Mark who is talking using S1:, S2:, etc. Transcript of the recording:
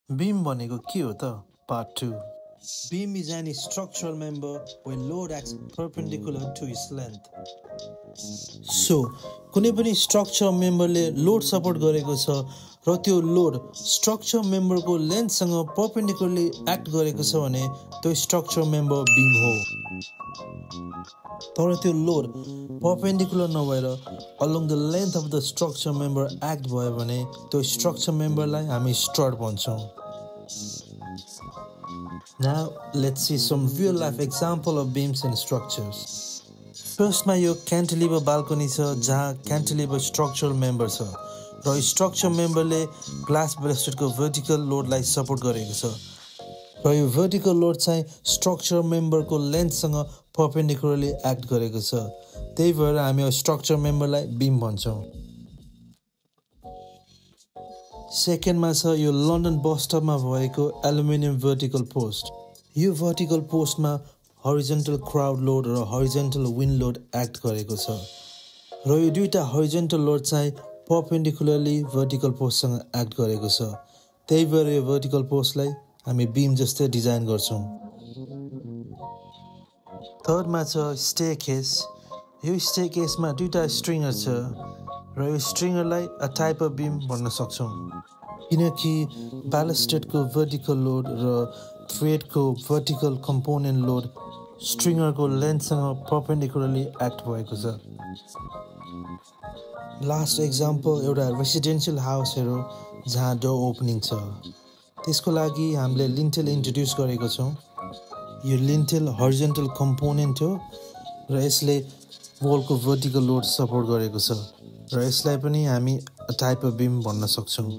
S1: Beam भनेको के हो त? Part 2. Beam is any structural member where load acts perpendicular to its length. So, कुनै पनि structural memberले load support गरेको छ र त्यो load structural memberको लेन्थसँग perpendicularly act गरेको छ भने त्यो structural member beam हो। तर त्यो load perpendicular नभएर along the length of the structural member act भयो भने त्यो structural memberलाई हामी strut भन्छौँ। Now, let's see some real-life example of beams and structures. First, यो cantilever balcony छ जहाँ cantilever structural member छ र structural memberले glass balustradको vertical loadलाई support गरेको छ र यो vertical load चाहिँ structural memberको lengthसँग perpendicularly act गरेको छ। त्यही भएर हामी यो structural memberलाई beam भन्छौँ। सेकेन्डमा छ यो लन्डन बस स्टपमा भएको एल्युमिनियम vertical post। यो vertical postमा horizontal crowd load र horizontal wind load act गरेको छ र यो दुईटा horizontal load चाहिँ perpendicularly vertical postसँग act गरेको छ। त्यही भएर यो vertical postलाई हामी beam जस्तै डिजाइन गर्छौँ। थर्डमा छ staircase। यो staircaseमा दुईटा स्ट्रिङर छ र यो स्ट्रिङरलाई a type of beam भन्न सक्छौँ किनकि balustradको vertical load र threadको vertical component load स्ट्रिङरको लेन्थसँग perpendicularly act भएको छ। लास्ट एक्जाम्पल एउटा रेसिडेन्शियल हाउस हेरौँ जहाँ डोर ओपनिङ छ। त्यसको लागि हामीले लिन्टेल इन्ट्रोड्युस गरेको छौँ। यो लिन्टेल हरिजोन्टल कम्पोनेन्ट हो र यसले वलको vertical load सपोर्ट गरेको छ र यसलाई पनि हामी टाइप अफ बीम भन्न सक्छौँ।